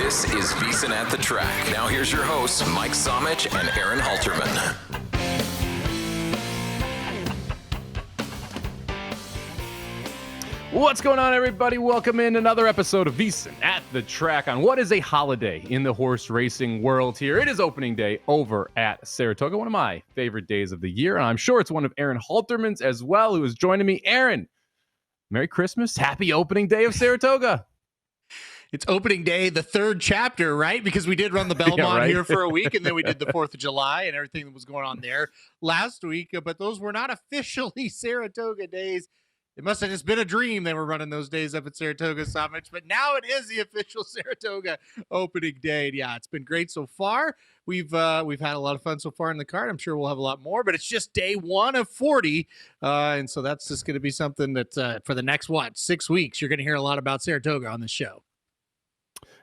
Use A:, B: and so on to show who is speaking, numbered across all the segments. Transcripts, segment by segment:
A: This is VSiN At The Track. Now here's your hosts, Mike Somich and Aaron Halterman.
B: What's going on, everybody? Welcome in another episode of VSiN At The Track on what is a holiday in the horse racing world here. It is opening day over at Saratoga, one of my favorite days of the year, and I'm sure it's one of Aaron Halterman's as well, who is joining me. Aaron, Merry Christmas. Happy opening day of Saratoga.
C: It's opening day, the third chapter, right? Because we did run the Belmont here for a week, and then we did the 4th of July and everything that was going on there last week. But those were not officially Saratoga days. It must have just been a dream they were running those days up at Saratoga, Somich. But now it is the official Saratoga opening day. And yeah, it's been great so far. We've had a lot of fun so far in the card. I'm sure we'll have a lot more, but it's just day one of 40. And so that's just going to be something that for the next, 6 weeks, you're going to hear a lot about Saratoga on the show.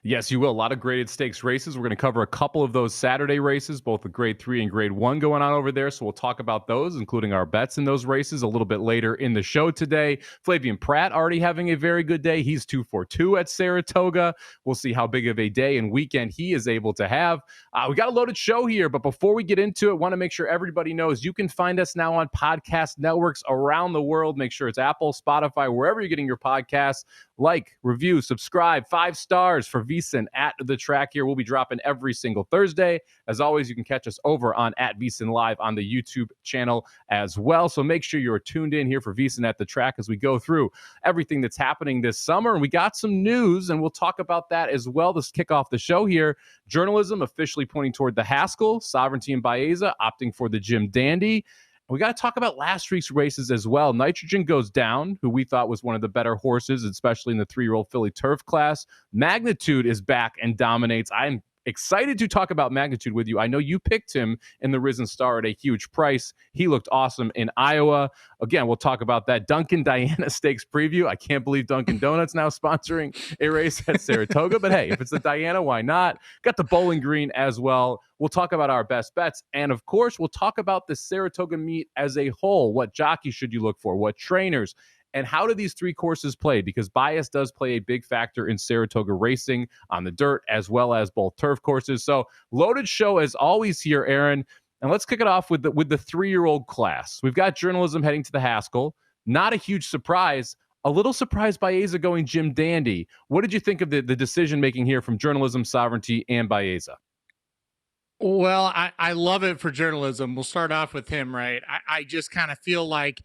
B: Yes, you will. A lot of graded stakes races. We're going to cover a couple of those Saturday races, both the grade 3 and grade 1 going on over there. So we'll talk about those, including our bets in those races a little bit later in the show today. Flavien Prat already having a very good day. He's 2-for-2 at Saratoga. We'll see how big of a day and weekend he is able to have. We got a loaded show here, but before we get into it, want to make sure everybody knows you can find us now on podcast networks around the world. Make sure it's Apple, Spotify, wherever you're getting your podcasts. Like, review, subscribe, 5 stars for VSiN At The Track here. We'll be dropping every single Thursday. As always, you can catch us over on @VSiN Live on the YouTube channel as well. So make sure you're tuned in here for VSiN At The Track as we go through everything that's happening this summer. And we got some news, and we'll talk about that as well to kick off the show here. Journalism officially pointing toward the Haskell, Sovereignty and Baeza opting for the Jim Dandy. We got to talk about last week's races as well. Nitrogen Goes Down, who we thought was one of the better horses, especially in the 3-year-old filly turf class. Magnitude is back and dominates. I'm excited to talk about Magnitude with you. I know you picked him in the Risen Star at a huge price. He looked awesome in Iowa. Again, we'll talk about that. Dunkin' Diana Stakes preview. I can't believe Dunkin' Donuts now sponsoring a race at Saratoga. But hey, if it's the Diana, why not? Got the Bowling Green as well. We'll talk about our best bets. And of course, we'll talk about the Saratoga meet as a whole. What jockeys should you look for? What trainers? And how do these 3 courses play? Because bias does play a big factor in Saratoga racing on the dirt as well as both turf courses. So loaded show as always here, Aaron. And let's kick it off with the 3-year-old class. We've got Journalism heading to the Haskell. Not a huge surprise. A little surprised Baeza going Jim Dandy. What did you think of the decision-making here from Journalism, Sovereignty, and Baeza?
C: Well, I love it for Journalism. We'll start off with him, right? I just kind of feel like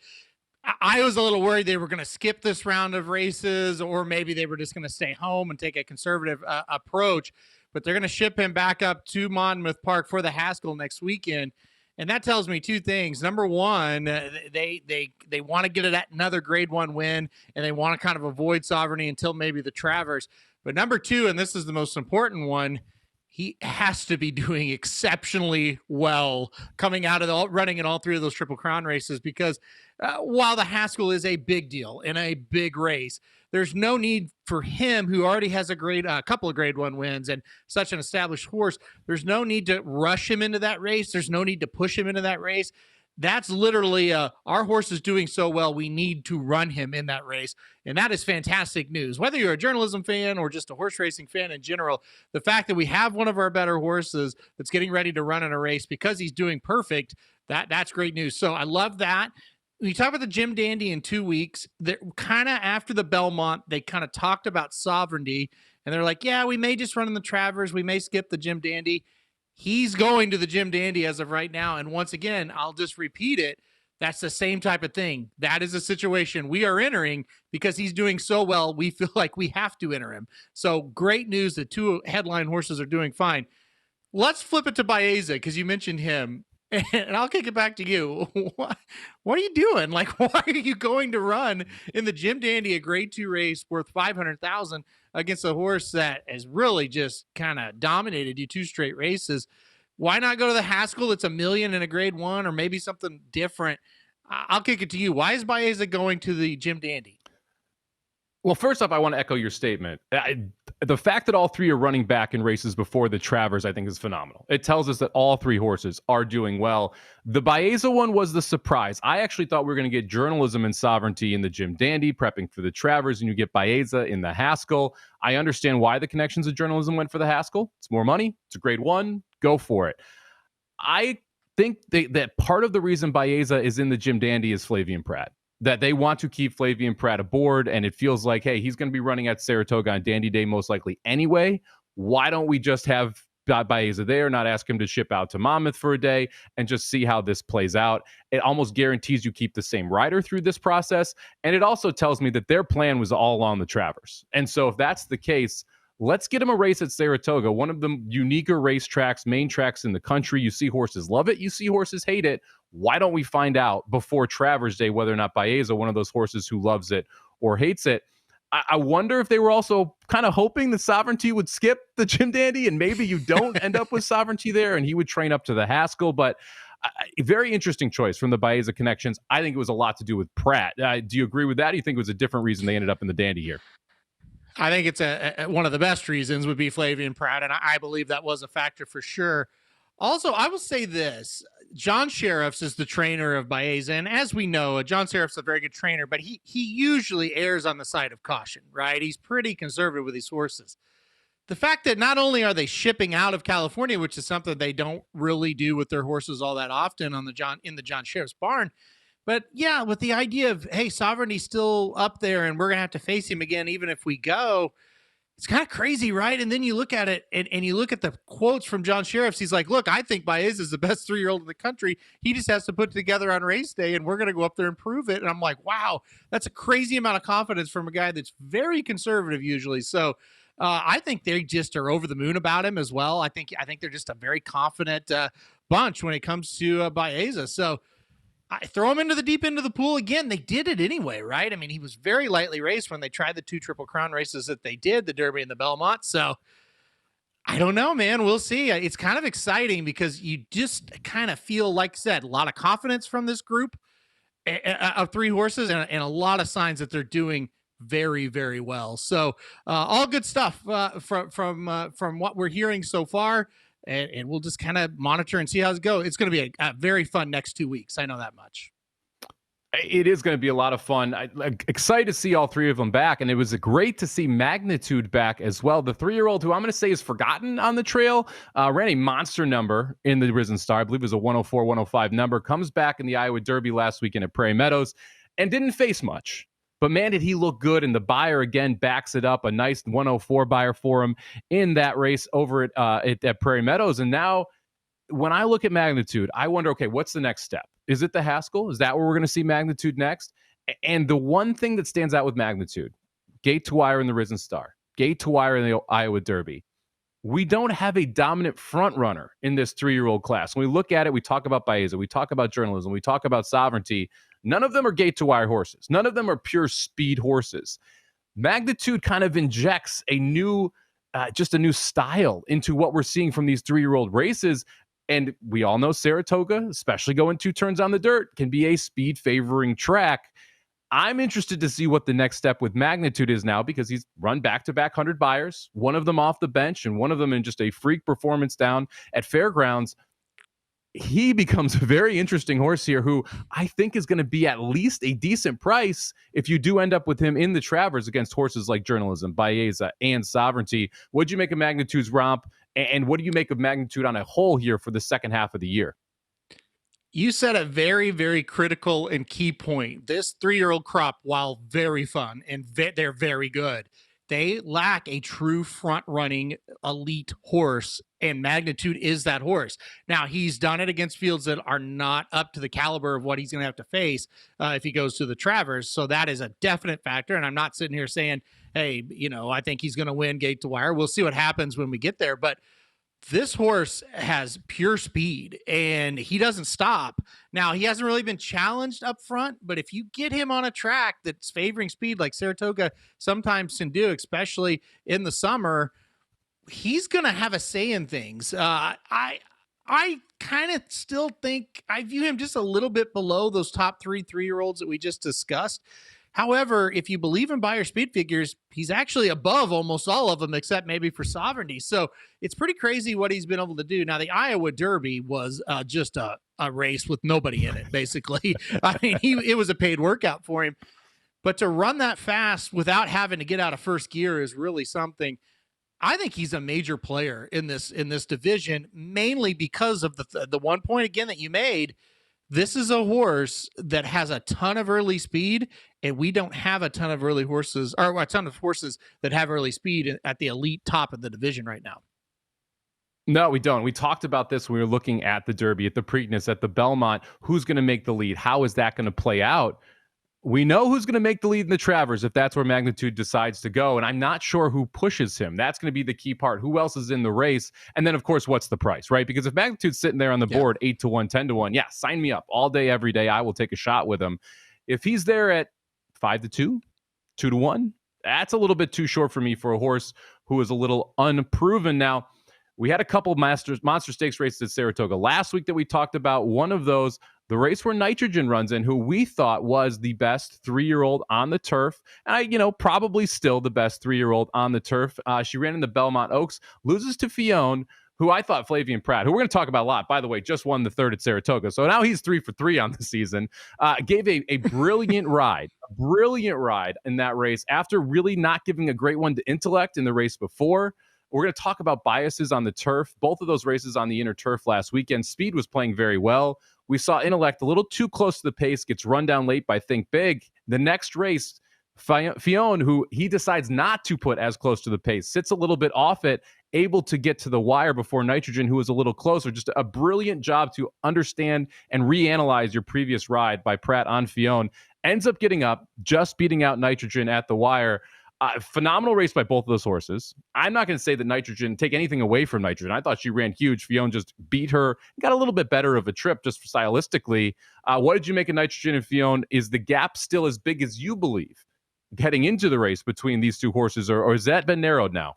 C: I was a little worried they were going to skip this round of races, or maybe they were just going to stay home and take a conservative approach. But they're going to ship him back up to Monmouth Park for the Haskell next weekend. And that tells me 2 things. Number one, they want to get it at another grade 1 win, and they want to kind of avoid Sovereignty until maybe the Travers. But number 2, and this is the most important one, he has to be doing exceptionally well coming out of running in all 3 of those Triple Crown races, because while the Haskell is a big deal and a big race, there's no need for him, who already has a couple of grade 1 wins and such an established horse. There's no need to rush him into that race. There's no need to push him into that race. That's literally our horse is doing so well, we need to run him in that race. And that is fantastic news. Whether you're a Journalism fan or just a horse racing fan in general, the fact that we have one of our better horses that's getting ready to run in a race because he's doing perfect, that's great news. So I love that. When you talk about the Jim Dandy in 2 weeks, they're kind of after the Belmont, they kind of talked about Sovereignty, and they're like, yeah, we may just run in the Travers. We may skip the Jim Dandy. He's going to the Jim Dandy as of right now. And once again, I'll just repeat it. That's the same type of thing. That is a situation we are entering because he's doing so well. We feel like we have to enter him. So great news that 2 headline horses are doing fine. Let's flip it to Baeza, because you mentioned him. And I'll kick it back to you. What are you doing? Like, why are you going to run in the Jim Dandy, a grade 2 race worth $500,000 against a horse that has really just kind of dominated you 2 straight races? Why not go to the Haskell? It's $1 million in a grade 1, or maybe something different. I'll kick it to you. Why is Baeza going to the Jim Dandy?
B: Well, first off, I want to echo your statement. the fact that all three are running back in races before the Travers, I think, is phenomenal. It tells us that all three horses are doing well. The Baeza one was the surprise. I actually thought we were going to get Journalism and Sovereignty in the Jim Dandy, prepping for the Travers, and you get Baeza in the Haskell. I understand why the connections of Journalism went for the Haskell. It's more money. It's a grade one. Go for it. I think that part of the reason Baeza is in the Jim Dandy is Flavien Prat. That they want to keep Flavien Prat aboard, and it feels like, hey, he's going to be running at Saratoga on Dandy Day most likely anyway. Why don't we just have Baeza there, not ask him to ship out to Monmouth for a day, and just see how this plays out? It almost guarantees you keep the same rider through this process, and it also tells me that their plan was all on the Travers. And so if that's the case, let's get him a race at Saratoga, one of the uniquer racetracks, main tracks in the country. You see horses love it. You see horses hate it. Why don't we find out before Travers Day whether or not Baeza, one of those horses who loves it or hates it? I wonder if they were also kind of hoping that Sovereignty would skip the Jim Dandy and maybe you don't end up with Sovereignty there and he would train up to the Haskell. But a very interesting choice from the Baeza connections. I think it was a lot to do with Pratt. Do you agree with that? Or do you think it was a different reason they ended up in the Dandy here?
C: I think it's one of the best reasons would be Flavien Prat, and I believe that was a factor for sure. Also, I will say this. John Sheriffs is the trainer of Baeza, and as we know, John Sheriffs is a very good trainer, but he usually errs on the side of caution, right? He's pretty conservative with these horses. The fact that not only are they shipping out of California, which is something they don't really do with their horses all that often in the John Sheriffs barn, but yeah, with the idea of, hey, Sovereignty's still up there and we're going to have to face him again, even if we go, it's kind of crazy, right? And then you look at it and you look at the quotes from John Sheriffs. He's like, look, I think Baeza is the best 3-year-old in the country. He just has to put it together on race day and we're going to go up there and prove it. And I'm like, wow, that's a crazy amount of confidence from a guy that's very conservative usually. So I think they just are over the moon about him as well. I think they're just a very confident bunch when it comes to Baeza. So I throw him into the deep end of the pool again. They did it anyway, right? I mean, he was very lightly raced when they tried the 2 Triple Crown races that they did, the Derby and the Belmont. So I don't know, man. We'll see. It's kind of exciting because you just kind of feel, like I said, a lot of confidence from this group of 3 horses and a lot of signs that they're doing very, very well. So all good stuff from what we're hearing so far. And we'll just kind of monitor and see how it goes. It's going to be a very fun next 2 weeks. I know that much.
B: It is going to be a lot of fun. I'm excited to see all 3 of them back. And it was great to see Magnitude back as well. The 3-year-old who I'm going to say is forgotten on the trail, ran a monster number in the Risen Star. I believe it was a 104, 105 number. Comes back in the Iowa Derby last weekend at Prairie Meadows and didn't face much. But man, did he look good. And the buyer, again, backs it up. A nice 104 buyer for him in that race over at Prairie Meadows. And now when I look at Magnitude, I wonder, okay, what's the next step? Is it the Haskell? Is that where we're going to see Magnitude next? And the one thing that stands out with Magnitude, gate to wire in the Risen Star, gate to wire in the Iowa Derby. We don't have a dominant front runner in this 3-year-old class. When we look at it, we talk about Baeza, we talk about Journalism, we talk about Sovereignty. None of them are gate to wire horses. None of them are pure speed horses. Magnitude kind of injects a new style into what we're seeing from these 3-year-old races. And we all know Saratoga, especially going 2 turns on the dirt, can be a speed favoring track. I'm interested to see what the next step with Magnitude is now, because he's run back-to-back 100 buyers, one of them off the bench and one of them in just a freak performance down at Fairgrounds. He becomes a very interesting horse here who I think is going to be at least a decent price if you do end up with him in the Travers against horses like Journalism, Baeza, and Sovereignty. What'd you make of Magnitude's romp? And what do you make of Magnitude on a whole here for the second half of the year?
C: You said a very, very critical and key point. This 3-year-old crop, while very fun and they're very good, they lack a true front-running elite horse, and Magnitude is that horse. Now, he's done it against fields that are not up to the caliber of what he's going to have to face if he goes to the Travers, so that is a definite factor, and I'm not sitting here saying, hey, I think he's going to win gate to wire. We'll see what happens when we get there, but this horse has pure speed and he doesn't stop. Now, he hasn't really been challenged up front, but if you get him on a track that's favoring speed like Saratoga sometimes can do, especially in the summer, he's going to have a say in things. I kind of still think I view him just a little bit below those top 3 3-year-olds that we just discussed. However, if you believe in buyer speed figures, he's actually above almost all of them, except maybe for Sovereignty. So it's pretty crazy what he's been able to do. Now, the Iowa Derby was just a race with nobody in it, basically. I mean, it was a paid workout for him. But to run that fast without having to get out of first gear is really something. I think he's a major player in this division, mainly because of the one point again that you made. This is a horse that has a ton of early speed, and we don't have a ton of early horses, or a ton of horses that have early speed at the elite top of the division right now.
B: No, we don't. We talked about this when we were looking at the Derby, at the Preakness, at the Belmont. Who's going to make the lead? How is that going to play out? We know who's going to make the lead in the Travers if that's where Magnitude decides to go, and I'm not sure who pushes him. That's going to be the key part. Who else is in the race? And then, of course, what's the price, right? Because if Magnitude's sitting there on the board 8-1, 10-1, yeah, sign me up all day, every day. I will take a shot with him. If he's there at 5-2, 2-1, that's a little bit too short for me for a horse who is a little unproven. Now, we had a couple monster stakes races at Saratoga last week that we talked about. One of those, the race where Nitrogen runs in, who we thought was the best 3-year-old on the turf. Probably still the best 3-year-old on the turf. She ran in the Belmont Oaks, loses to Fionn, who I thought Flavian Pratt, who we're going to talk about a lot, by the way, just won the third at Saratoga. So now he's 3 for 3 on the season. Gave a brilliant ride in that race after really not giving a great one to Intellect in the race before. We're going to talk about biases on the turf. Both of those races on the inner turf last weekend. Speed was playing very well. We saw Intellect a little too close to the pace, gets run down late by Think Big. The next race, Fionn, who he decides not to put as close to the pace, sits a little bit off it, able to get to the wire before Nitrogen, who was a little closer. Just a brilliant job to understand and reanalyze your previous ride by Pratt on Fionn. Ends up getting up, just beating out Nitrogen at the wire. Phenomenal race by both of those horses. I'm not going to say that Nitrogen, take anything away from Nitrogen. I thought she ran huge. Fionn just beat her, got a little bit better of a trip just stylistically. What did you make of Nitrogen and Fionn? Is the gap still as big as you believe heading into the race between these two horses, or has that been narrowed now?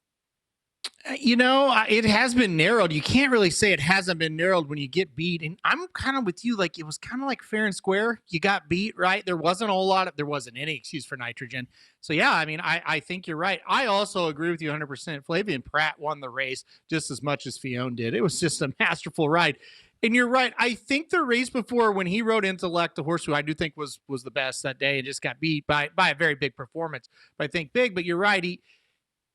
C: It has been narrowed. You can't really say it hasn't been narrowed when you get beat. And I'm kind of with you. Like, it was kind of like fair and square. You got beat, right? There wasn't there wasn't any excuse for Nitrogen. So, yeah, I mean, I think you're right. I also agree with you 100%. Flavian Pratt won the race just as much as Fionn did. It was just a masterful ride. And you're right. I think the race before, when he rode Intellect, the horse who I do think was the best that day, and just got beat by a very big performance. But I think big. But you're right.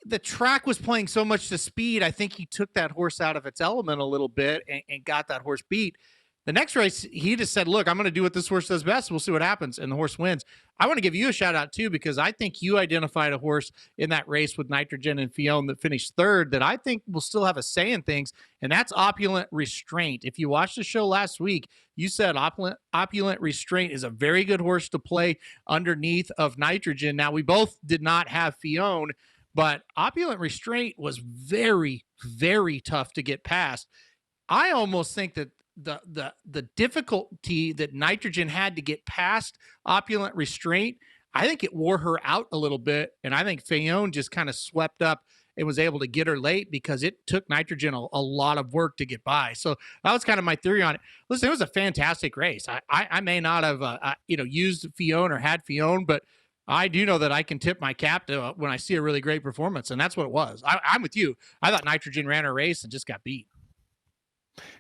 C: The track was playing so much to speed. I think he took that horse out of its element a little bit and got that horse beat. The next race, he just said, look, I'm going to do what this horse does best. We'll see what happens. And the horse wins. I want to give you a shout out too, because I think you identified a horse in that race with Nitrogen and Fionn that finished third that I think will still have a say in things. And that's Opulent Restraint. If you watched the show last week, you said Opulent Restraint is a very good horse to play underneath of Nitrogen. Now, we both did not have Fionn, but Opulent Restraint was very, very tough to get past. I almost think that the difficulty that Nitrogen had to get past Opulent Restraint, I think it wore her out a little bit. And I think Fionn just kind of swept up and was able to get her late because it took Nitrogen a lot of work to get by. So that was kind of my theory on it. Listen, it was a fantastic race. I may not have used Fionn or had Fionn, but I do know that I can tip my cap to when I see a really great performance, and that's what it was. I'm with you. I thought Nitrogen ran a race and just got beat.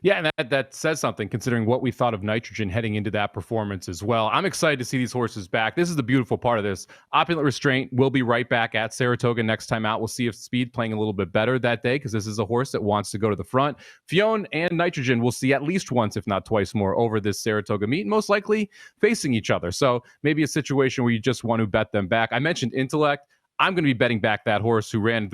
B: Yeah, and that says something considering what we thought of Nitrogen heading into that performance as well. I'm excited to see these horses back. This is the beautiful part of this. Opulent Restraint will be right back at Saratoga next time out. We'll see if Speed playing a little bit better that day because this is a horse that wants to go to the front. Fionn and Nitrogen we'll see at least once, if not twice more, over this Saratoga meet, most likely facing each other. So maybe a situation where you just want to bet them back. I mentioned Intellect. I'm going to be betting back that horse who ran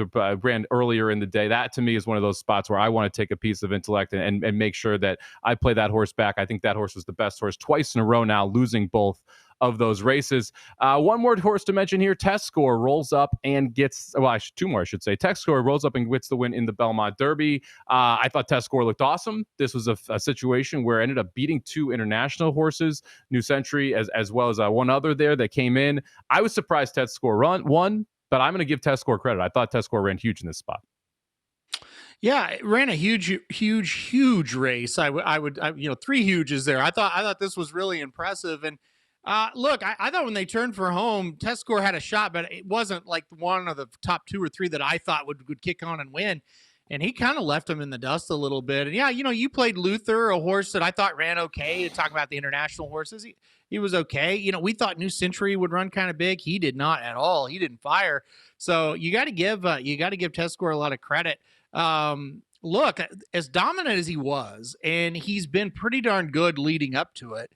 B: earlier in the day. That, to me, is one of those spots where I want to take a piece of Intellect and make sure that I play that horse back. I think that horse was the best horse twice in a row now, losing both of those races. One more horse to mention here, Test Score rolls up and gets, two more, I should say. Test Score rolls up and gets the win in the Belmont Derby. I thought Test Score looked awesome. This was a situation where it ended up beating two international horses, New Century, as well as one other there that came in. I was surprised Test Score won, but I'm going to give Test Score credit. I thought Test Score ran huge in this spot.
C: Yeah, it ran a huge race. I would, three huges there. I thought this was really impressive. And Look, I thought when they turned for home, test score had a shot, but it wasn't like one of the top 2 or 3 that I thought would kick on and win. And he kind of left him in the dust a little bit. And yeah, you played Luther, a horse that I thought ran okay. Talk about the international horses. He was okay. We thought New Century would run kind of big. He did not at all. He didn't fire. So you got to give test score a lot of credit. Look, as dominant as he was, and he's been pretty darn good leading up to it,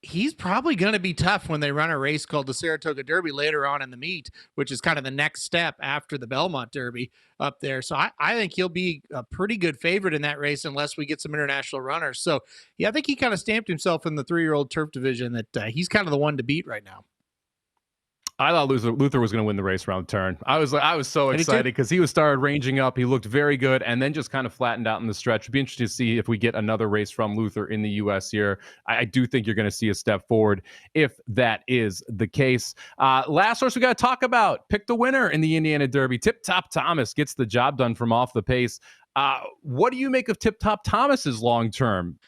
C: he's probably going to be tough when they run a race called the Saratoga Derby later on in the meet, which is kind of the next step after the Belmont Derby up there. So I think he'll be a pretty good favorite in that race unless we get some international runners. So, yeah, I think he kind of stamped himself in the 3-year-old turf division that he's kind of the one to beat right now.
B: I thought Luther was going to win the race around turn. I was so excited because he was started ranging up. He looked very good and then just kind of flattened out in the stretch. It'd be interesting to see if we get another race from Luther in the U.S. here. I do think you're going to see a step forward if that is the case. Last horse we got to talk about. Pick the winner in the Indiana Derby. Tip Top Thomas gets the job done from off the pace. What do you make of Tip Top Thomas's long-term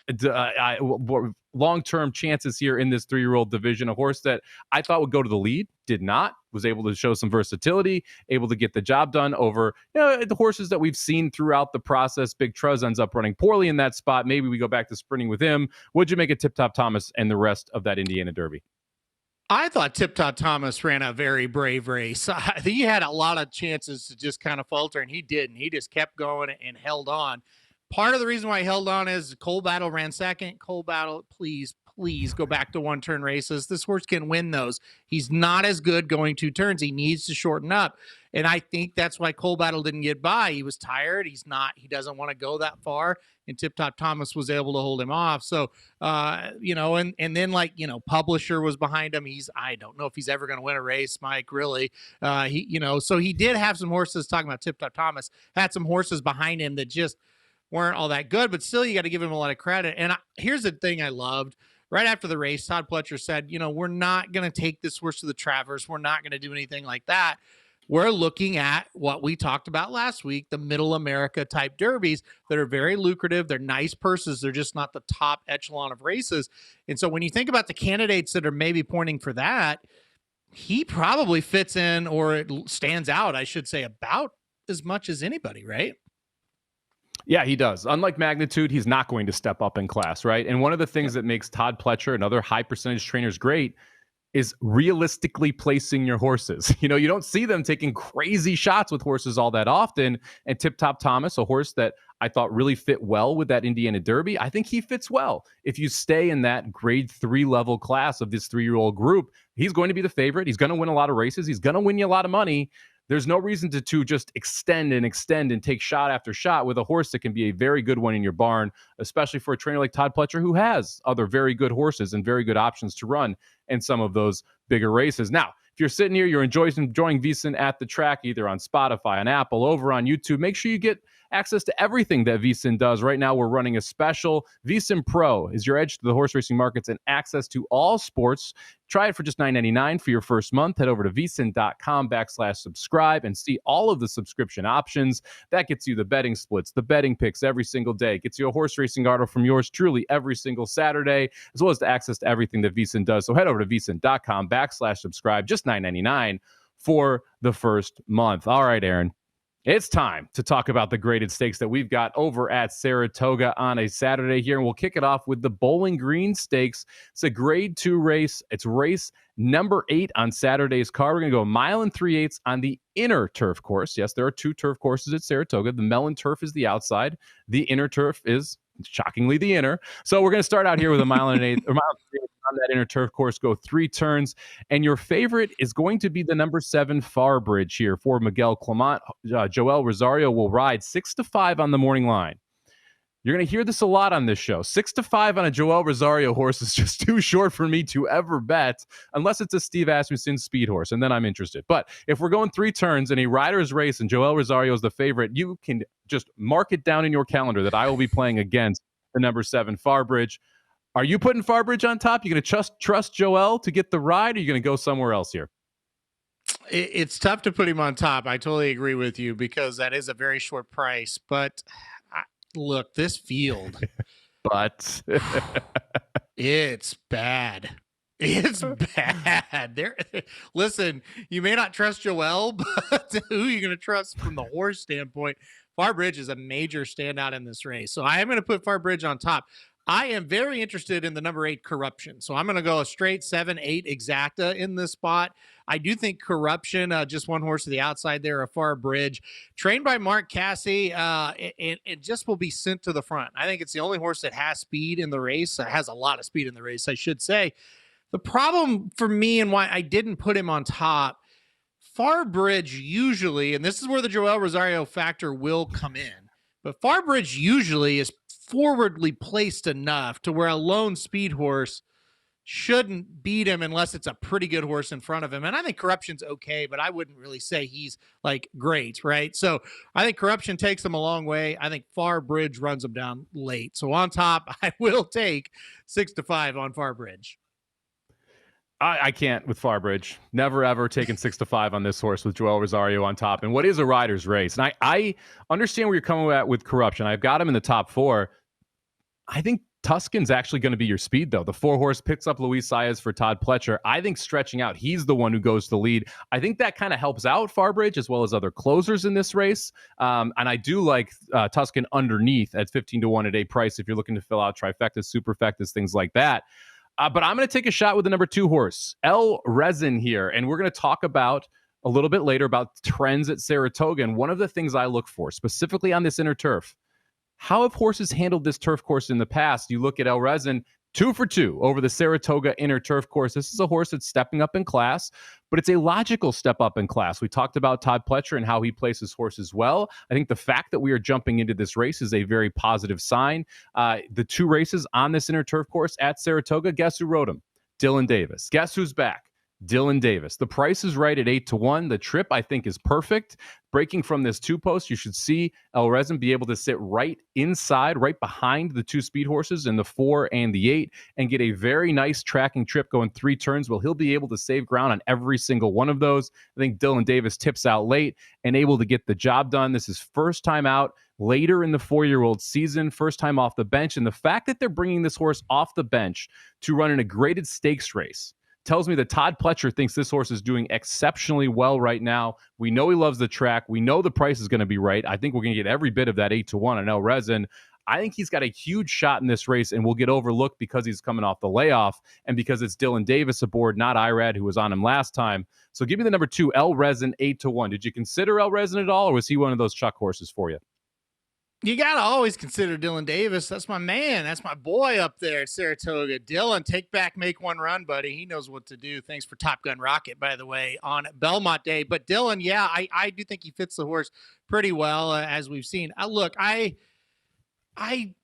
B: chances here in this 3-year-old division? A horse that I thought would go to the lead, did not, was able to show some versatility, able to get the job done over the horses that we've seen throughout the process. Big Truz ends up running poorly in that spot. Maybe we go back to sprinting with him. What'd you make of Tip Top Thomas and the rest of that Indiana Derby?
C: I thought Tip Top Thomas ran a very brave race. He had a lot of chances to just kind of falter, and he didn't. He just kept going and held on. Part of the reason why he held on is Coal Battle ran second. Coal Battle, please go back to 1-turn races. This horse can win those. He's not as good going 2 turns. He needs to shorten up. And I think that's why Coal Battle didn't get by. He was tired. He doesn't want to go that far. And Tip Top Thomas was able to hold him off. So, and then Publisher was behind him. I don't know if he's ever going to win a race, Mike, really. So he did have some horses, talking about Tip Top Thomas, had some horses behind him that just weren't all that good, but still you got to give him a lot of credit. And here's the thing I loved. Right after the race, Todd Pletcher said, we're not going to take this horse to the Travers. We're not going to do anything like that. We're looking at what we talked about last week, the middle America type derbies that are very lucrative. They're nice purses. They're just not the top echelon of races. And so when you think about the candidates that are maybe pointing for that, he probably fits in, or it stands out, I should say, about as much as anybody, right?
B: Yeah, he does. Unlike Magnitude, he's not going to step up in class, right? And one of the things that makes Todd Pletcher and other high percentage trainers great is realistically placing your horses. You don't see them taking crazy shots with horses all that often. And Tip Top Thomas, a horse that I thought really fit well with that Indiana Derby, I think he fits well. If you stay in that grade 3 level class of this 3-year-old group, he's going to be the favorite. He's going to win a lot of races. He's going to win you a lot of money. There's no reason to just extend and take shot after shot with a horse that can be a very good one in your barn, especially for a trainer like Todd Pletcher, who has other very good horses and very good options to run in some of those bigger races. Now, if you're sitting here, you're enjoying VSiN at the Track, either on Spotify, on Apple, over on YouTube, make sure you get access to everything that VSiN does. Right now, we're running a special. VSiN Pro is your edge to the horse racing markets and access to all sports. Try it for just $9.99 for your first month. Head over to vsin.com/subscribe and see all of the subscription options. That gets you the betting splits, the betting picks every single day. Gets you a horse racing article from yours truly every single Saturday, as well as the access to everything that VSiN does. So head over to vsin.com/subscribe, just $9.99 for the first month. All right, Aaron. It's time to talk about the graded stakes that we've got over at Saratoga on a Saturday here, and we'll kick it off with the Bowling Green Stakes. It's a grade 2 race. It's race number 8 on Saturday's card. We're going to go 1 3/8 on the inner turf course. Yes, there are 2 turf courses at Saratoga. The Mellon turf is the outside. The inner turf is, shockingly, the inner. So we're going to start out here with a 1 1/8 or 1 3/8 on that inner turf course, go 3 turns. And your favorite is going to be the number 7 Farbridge here for Miguel Clement. Joel Rosario will ride 6-5 on the morning line. You're going to hear this a lot on this show. 6-5 on a Joel Rosario horse is just too short for me to ever bet, unless it's a Steve Asmussen speed horse, and then I'm interested. But if we're going 3 turns and a rider's race and Joel Rosario is the favorite, you can just mark it down in your calendar that I will be playing against the number 7 Farbridge. Are you putting Farbridge on top? You going to trust Joel to get the ride, or are you going to go somewhere else here?
C: It's tough to put him on top. I totally agree with you because that is a very short price. But look, this field,
B: but
C: it's bad. It's bad. Listen, you may not trust Joel, but who are you going to trust from the horse standpoint? Farbridge is a major standout in this race. So I am going to put Farbridge on top. I am very interested in the number 8 Corruption. So I'm going to go a straight 7-8 exacta in this spot. I do think Corruption, just one horse to the outside there, a Farbridge, trained by Mark Casse, it just will be sent to the front. I think it's the only horse that has speed in the race, has a lot of speed in the race, I should say. The problem for me and why I didn't put him on top, Farbridge usually, and this is where the Joel Rosario factor will come in, but Farbridge usually is forwardly placed enough to where a lone speed horse shouldn't beat him unless it's a pretty good horse in front of him. And I think Corruption's okay, but I wouldn't really say he's like great, right? So I think Corruption takes him a long way. I think Farbridge runs him down late. So on top, I will take 6-5 on Farbridge.
B: I can't with Farbridge. Never, ever taken 6-5 on this horse with Joel Rosario on top. And what is a rider's race? And I understand where you're coming at with Corruption. I've got him in the top 4. I think Tuscan's actually going to be your speed, though. The 4-horse picks up Luis Saez for Todd Pletcher. I think stretching out, he's the one who goes to the lead. I think that kind of helps out Farbridge as well as other closers in this race. And I do like Tuscan underneath at 15-1 at a price if you're looking to fill out trifectas, superfectas, things like that. But I'm going to take a shot with the number 2 horse, El Resin here. And we're going to talk about a little bit later about trends at Saratoga. And one of the things I look for specifically on this inner turf, how have horses handled this turf course in the past? You look at El Resin, 2 for 2 over the Saratoga inner turf course. This is a horse that's stepping up in class, but it's a logical step up in class. We talked about Todd Pletcher and how he places horses well. I think the fact that we are jumping into this race is a very positive sign. The 2 races on this inner turf course at Saratoga, guess who rode them? Dylan Davis. Guess who's back? Dylan Davis. The price is right at 8-1. The trip, I think, is perfect. Breaking from this 2-post, you should see El Resin be able to sit right inside, right behind the 2 speed horses in the 4 and the 8 and get a very nice tracking trip going 3 turns. Well, he'll be able to save ground on every single one of those. I think Dylan Davis tips out late and able to get the job done. This is first time out later in the 4-year-old season, first time off the bench. And the fact that they're bringing this horse off the bench to run in a graded stakes race tells me that Todd Pletcher thinks this horse is doing exceptionally well right now. We know he loves the track. We know the price is going to be right. I think we're going to get every bit of that 8-1 on El Resin. I think he's got a huge shot in this race and will get overlooked because he's coming off the layoff and because it's Dylan Davis aboard, not Irad, who was on him last time. So give me the number 2, El Resin, 8-1. Did you consider El Resin at all, or was he one of those Chuck horses for you?
C: You got to always consider Dylan Davis. That's my man. That's my boy up there at Saratoga. Dylan, take back, make one run, buddy. He knows what to do. Thanks for Top Gun Rocket, by the way, on Belmont Day. But Dylan, yeah, I do think he fits the horse pretty well, as we've seen. Look, I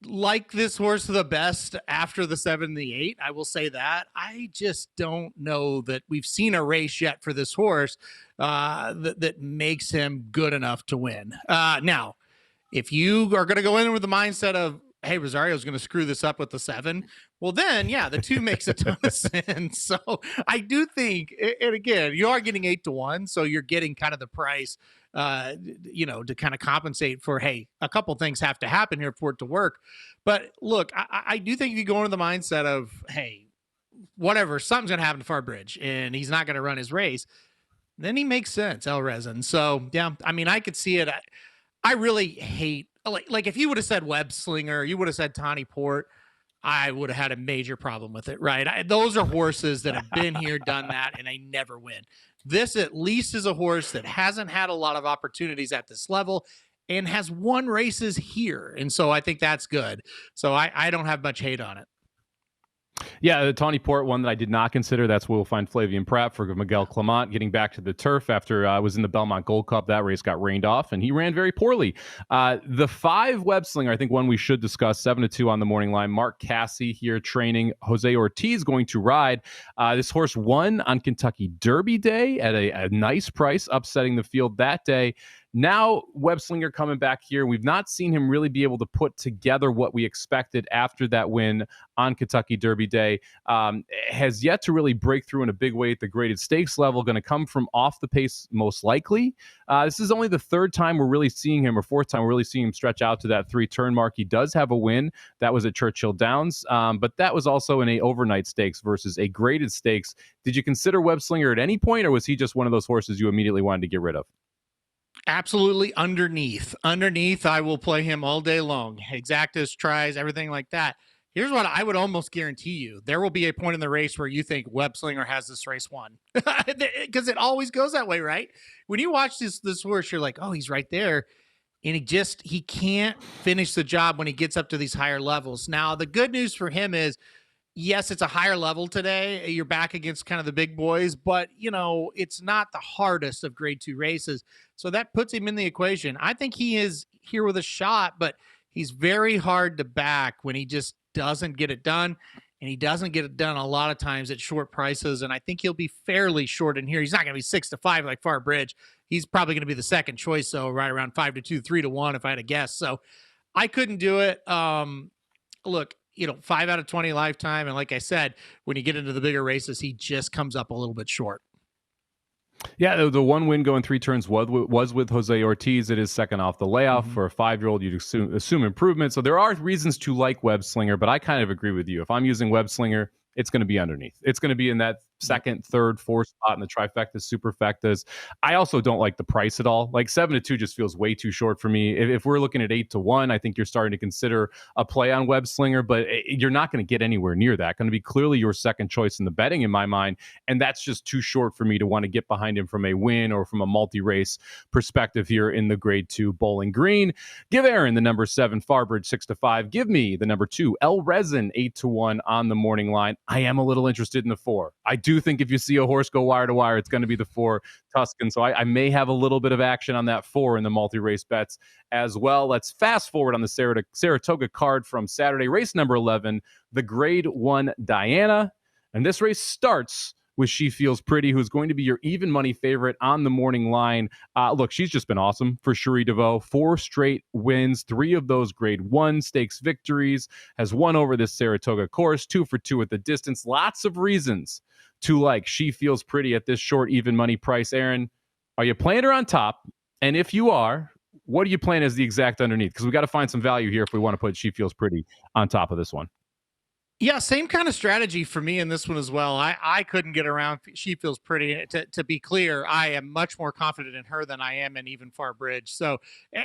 C: like this horse the best after the 7 and the 8. I will say that. I just don't know that we've seen a race yet for this horse that makes him good enough to win. Now, if you are going to go in with the mindset of, hey, Rosario's going to screw this up with the 7, well, then, yeah, the 2 makes a ton of sense. So I do think, and again, you are getting 8-1, so you're getting kind of the price, to kind of compensate for, hey, a couple things have to happen here for it to work. But look, I do think if you go into the mindset of, hey, whatever, something's going to happen to Farbridge, and he's not going to run his race, then he makes sense, El Resin. So, yeah, I mean, I could see it. I really hate, like if you would have said Web Slinger, you would have said Tawny Port, I would have had a major problem with it, right? Those are horses that have been here, done that, and they never win. This at least is a horse that hasn't had a lot of opportunities at this level and has won races here. And so I think that's good. So I don't have much hate on it.
B: Yeah, the Tawny Port one that I did not consider. That's where we'll find Flavian Pratt for Miguel Clement getting back to the turf after I was in the Belmont Gold Cup. That race got rained off, and he ran very poorly. The 5 Web Slinger, I think one we should discuss, 7-2 on the morning line. Mark Casse here training. Jose Ortiz going to ride. This horse won on Kentucky Derby Day at a nice price, upsetting the field that day. Now, Webslinger coming back here. We've not seen him really be able to put together what we expected after that win on Kentucky Derby Day. Has yet to really break through in a big way at the graded stakes level. Going to come from off the pace most likely. This is only the third time we're really seeing him, or fourth time we're really seeing him stretch out to that 3-turn mark. He does have a win. That was at Churchill Downs, but that was also in a overnight stakes versus a graded stakes. Did you consider Webslinger at any point, or was he just one of those horses you immediately wanted to get rid of?
C: Absolutely underneath. Underneath, I will play him all day long. Exactas, tries, everything like that. Here's what I would almost guarantee you. There will be a point in the race where you think Webslinger has this race won. Because it always goes that way, right? When you watch this horse, you're like, oh, he's right there. And he can't finish the job when he gets up to these higher levels. Now, the good news for him is, yes, it's a higher level today. You're back against kind of the big boys, but, it's not the hardest of grade 2 races. So that puts him in the equation. I think he is here with a shot, but he's very hard to back when he just doesn't get it done. And he doesn't get it done a lot of times at short prices. And I think he'll be fairly short in here. He's not going to be 6-5 like Far Bridge. He's probably going to be the second choice. So right around 5-2, 3-1, if I had to guess. So I couldn't do it. Look, 5 out of 20 lifetime. And like I said, when you get into the bigger races, he just comes up a little bit short.
B: Yeah, the one win going 3 turns was with Jose Ortiz. It is second off the layoff. For a 5-year-old. You'd assume improvement. So there are reasons to like Webslinger, but I kind of agree with you. If I'm using Webslinger, it's going to be underneath. It's going to be in that second, third, fourth spot in the trifectas, superfectas. I also don't like the price at all. Like 7-2 just feels way too short for me. If we're looking at 8-1, I think you're starting to consider a play on Webslinger, but you're not going to get anywhere near that. Going to be clearly your second choice in the betting in my mind, and that's just too short for me to want to get behind him from a win or from a multi-race perspective here in the grade 2 Bowling Green. Give Aaron the number 7 Farbridge 6-5. Give me the number 2 El Resin 8-1 on the morning line. I am a little interested in the 4. I do think if you see a horse go wire to wire, it's going to be the 4 Tuscan. So I may have a little bit of action on that 4 in the multi-race bets as well. Let's fast forward on the Saratoga card from Saturday, race number 11, the grade 1 Diana. And this race starts with She Feels Pretty, who's going to be your even money favorite on the morning line. Look, she's just been awesome for Cherie DeVaux. 4 straight wins, 3 of those grade 1 stakes victories, has won over this Saratoga course, 2 for 2 at the distance. Lots of reasons to like She Feels Pretty at this short even money price. Aaron, are you playing her on top? And if you are, what are you playing as the exact underneath? Because we got to find some value here if we want to put She Feels Pretty on top of this one.
C: Yeah, same kind of strategy for me in this one as well. I couldn't get around She Feels Pretty. To be clear, I am much more confident in her than I am in even Far Bridge. So,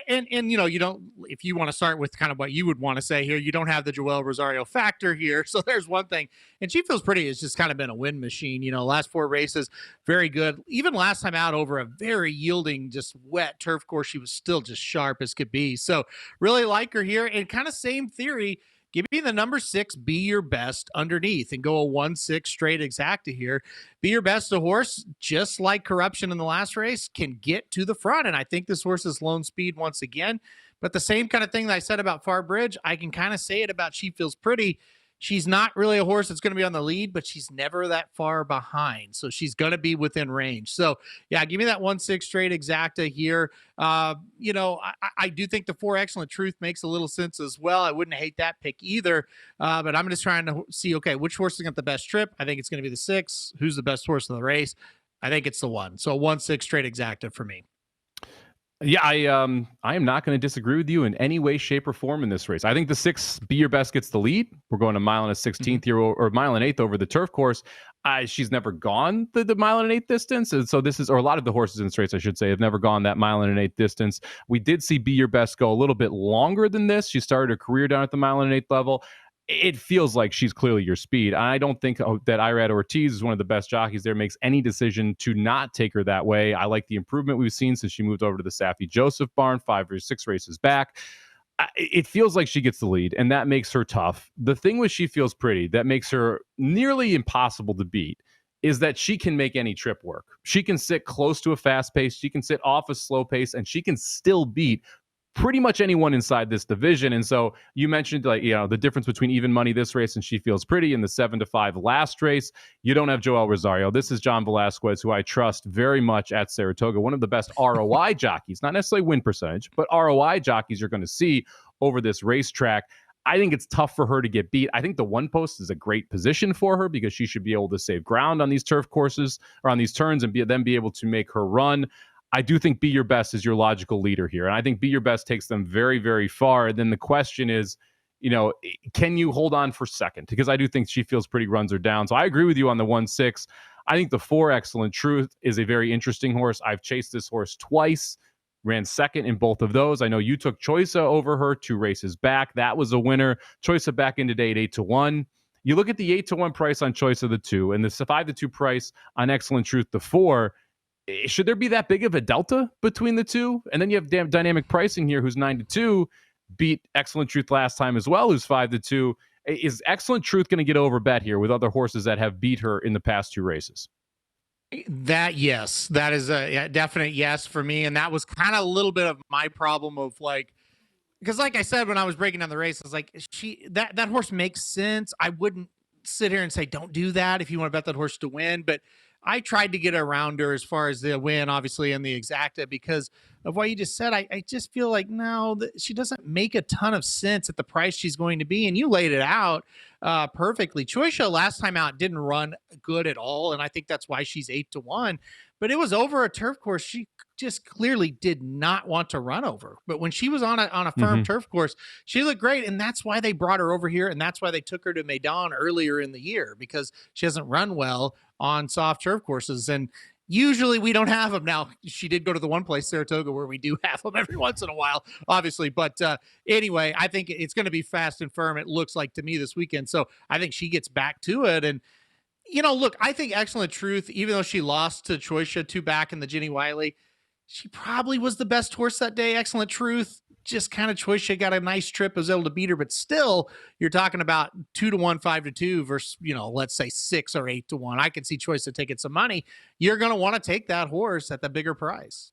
C: and you don't, if you want to start with kind of what you would want to say here, you don't have the Joel Rosario factor here. So there's one thing. And She Feels Pretty has just kind of been a win machine. Last 4 races, very good. Even last time out over a very yielding, just wet turf course, she was still just sharp as could be. So really like her here. And kind of same theory. Give me the number 6, Be Your Best underneath, and go a 1-6 straight exacta here. Be Your Best, a horse, just like Corruption in the last race, can get to the front. And I think this horse is lone speed once again. But the same kind of thing that I said about Far Bridge, I can kind of say it about She Feels Pretty. She's not really a horse that's going to be on the lead, but she's never that far behind. So she's going to be within range. So, yeah, give me that 1-6 straight exacta here. I do think the 4 Excellent Truth makes a little sense as well. I wouldn't hate that pick either. But I'm just trying to see, okay, which horse has got the best trip? I think it's going to be the 6. Who's the best horse in the race? I think it's the 1. So 1-6 straight exacta for me.
B: Yeah, I am not going to disagree with you in any way, shape, or form in this race. I think the 6, Be Your Best, gets the lead. We're going a mile and a 16th here, or mile and 8th over the turf course. She's never gone the mile and an 8th distance. And so this is, or a lot of the horses in this race, I should say, have never gone that mile and an 8th distance. We did see Be Your Best go a little bit longer than this. She started her career down at the mile and an 8th level. It feels like she's clearly your speed. I don't think that Irad Ortiz is one of the best jockeys there, makes any decision to not take her that way. I like the improvement we've seen since she moved over to the Saffie Joseph barn 5 or 6 races back. It feels like she gets the lead, and that makes her tough. The thing with She Feels Pretty that makes her nearly impossible to beat is that she can make any trip work. She can sit close to a fast pace. She can sit off a slow pace, and she can still beat pretty much anyone inside this division. And so you mentioned the difference between even money this race and She Feels Pretty in the 7-5 last race. You don't have Joel Rosario. This is John Velasquez, who I trust very much at Saratoga, one of the best ROI jockeys, not necessarily win percentage, but ROI jockeys you're going to see over this racetrack. I think it's tough for her to get beat. I think the one post is a great position for her because she should be able to save ground on these turf courses or on these turns and then be able to make her run. I do think Be Your Best is your logical leader here. And I think Be Your Best takes them very, very far. And then the question is, can you hold on for second? Because I do think She Feels Pretty runs her down. So I agree with you on the 1-6. I think the 4 Excellent Truth is a very interesting horse. I've chased this horse twice, ran second in both of those. I know you took Choica over her 2 races back. That was a winner. Choica back in today at 8-1. You look at the 8-1 price on Choica, the 2, and the 5-2 price on Excellent Truth, the 4. Should there be that big of a delta between the two? And then you have dynamic pricing here, who's 9-2, beat Excellent Truth last time as well, who's 5-2. Is Excellent Truth going to get over bet here with other horses that have beat her in the past 2 races?
C: Yes, that is a definite yes for me. And that was kind of a little bit of my problem of because like I said, when I was breaking down the race, I was like, that horse makes sense. I wouldn't sit here and say, don't do that if you want to bet that horse to win. But I tried to get around her as far as the win, obviously, in the exacta because of what you just said. I just feel like now that she doesn't make a ton of sense at the price she's going to be. And you laid it out perfectly. Choica last time out didn't run good at all. And I think that's why she's 8-1. But it was over a turf course she just clearly did not want to run over. But when she was on a firm turf course, she looked great. And that's why they brought her over here. And that's why they took her to Medan earlier in the year, because she hasn't run well on soft turf courses. And usually we don't have them. Now, she did go to the one place, Saratoga, where we do have them every once in a while, obviously. But anyway, I think it's going to be fast and firm, it looks like to me this weekend. So I think she gets back to it. And look, I think Excellent Truth, even though she lost to Choica 2 back in the Jenny Wiley, she probably was the best horse that day. Excellent Truth, just kind of Choica got a nice trip, was able to beat her, but still, you're talking about 2-1, 5-2 versus, let's say 6 or 8-1. I could see Choica taking some money. You're going to want to take that horse at the bigger price.